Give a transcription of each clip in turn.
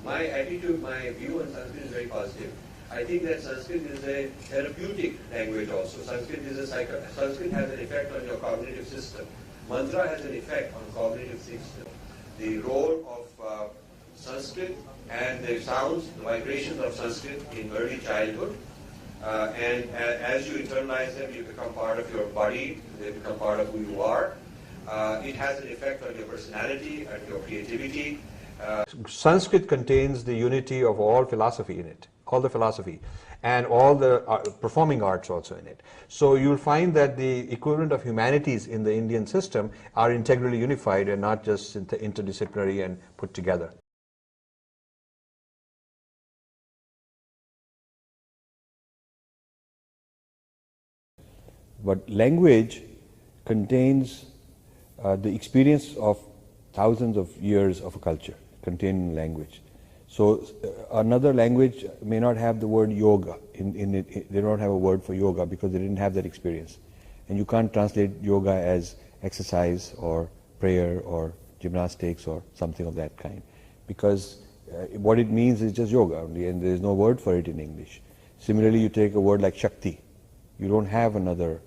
my attitude, my view on Sanskrit is very positive. I think that Sanskrit is a therapeutic language also. Sanskrit has an effect on your cognitive system. Mantra has an effect on cognitive system. The role of Sanskrit and the sounds, the vibrations of Sanskrit in early childhood, and as you internalize them, you become part of your body, they become part of who you are. It has an effect on your personality and your creativity. Sanskrit contains the unity of all philosophy in it, all the philosophy, and all the performing arts also in it. So you'll find that the equivalent of humanities in the Indian system are integrally unified and not just interdisciplinary and put together. But language contains the experience of thousands of years of a culture contained in language. So another language may not have the word yoga in it. They don't have a word for yoga because they didn't have that experience. And you can't translate yoga as exercise or prayer or gymnastics or something of that kind, because what it means is just yoga only, and there is no word for it in English. Similarly, you take a word like Shakti. You don't have another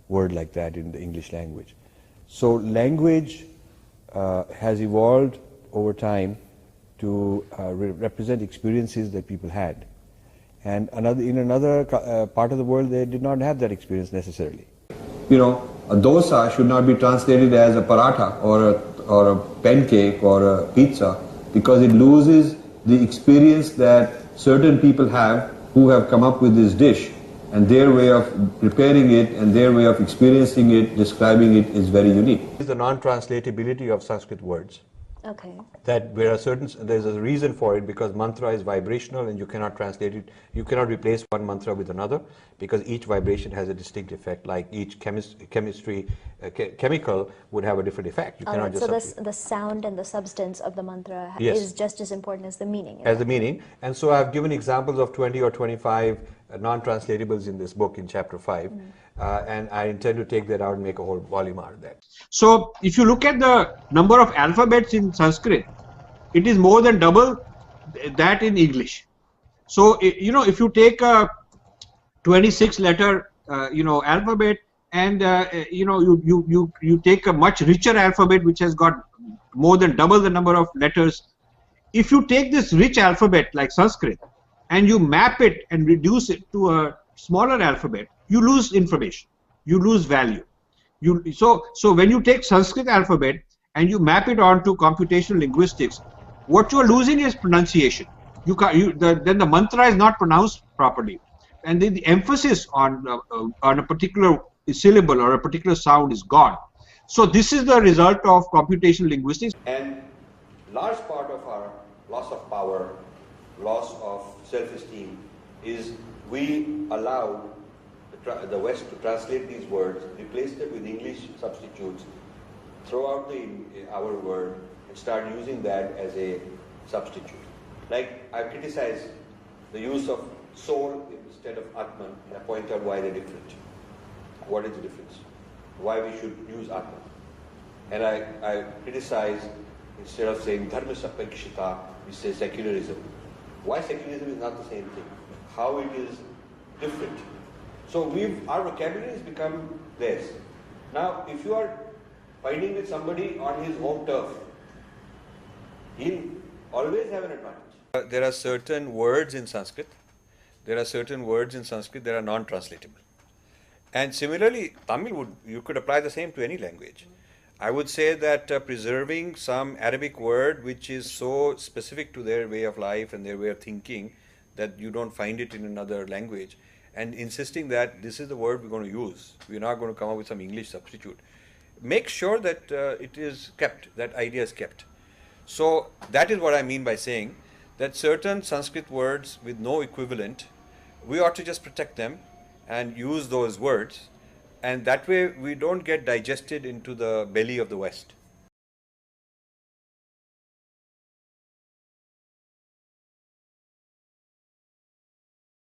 word like that in the English language. So language has evolved over time to represent experiences that people had. And in another part of the world, they did not have that experience necessarily. You know, a dosa should not be translated as a paratha or a pancake or a pizza, because it loses the experience that certain people have who have come up with this dish, and their way of preparing it and their way of experiencing it, describing it, is very unique. It's the non-translatability of Sanskrit words. Okay. That there's a reason for it, because mantra is vibrational and you cannot translate it. You cannot replace one mantra with another, because each vibration has a distinct effect. Like each chemical would have a different effect. You cannot just. So the sound and the substance of the mantra Yes. is just as important as the meaning. As the meaning. And so I've given examples of 20 or 25 non-translatables in this book in chapter 5. And I intend to take that out and make a whole volume out of that. So if you look at the number of alphabets in Sanskrit, it is more than double that in English. So, you know, if you take a 26 letter, alphabet, and, you take a much richer alphabet which has got more than double the number of letters. If you take this rich alphabet like Sanskrit and you map it and reduce it to a smaller alphabet, you lose information, you lose value. So when you take Sanskrit alphabet and you map it onto computational linguistics, what you are losing is pronunciation. Then the mantra is not pronounced properly, and then the emphasis on a particular syllable or a particular sound is gone. So this is the result of computational linguistics. And large part of our loss of power, loss of self-esteem, is we allowed the West to translate these words, replace them with English substitutes, throw out our word, and start using that as a substitute. Like, I criticize the use of soul instead of Atman, and I point out why they're different. What is the difference? Why we should use Atman. And I criticize, instead of saying Dharma Sapekshita, we say secularism. Why secularism is not the same thing? How it is different. So our vocabulary has become theirs. Now, if you are fighting with somebody on his home turf, he'll always have an advantage. There are certain words in Sanskrit. There are certain words in Sanskrit that are non-translatable. And similarly, Tamil you could apply the same to any language. I would say that preserving some Arabic word which is so specific to their way of life and their way of thinking that you don't find it in another language, and insisting that this is the word we're going to use, we're not going to come up with some English substitute. Make sure that it is kept, that idea is kept. So that is what I mean by saying that certain Sanskrit words with no equivalent, we ought to just protect them and use those words, and that way we don't get digested into the belly of the West.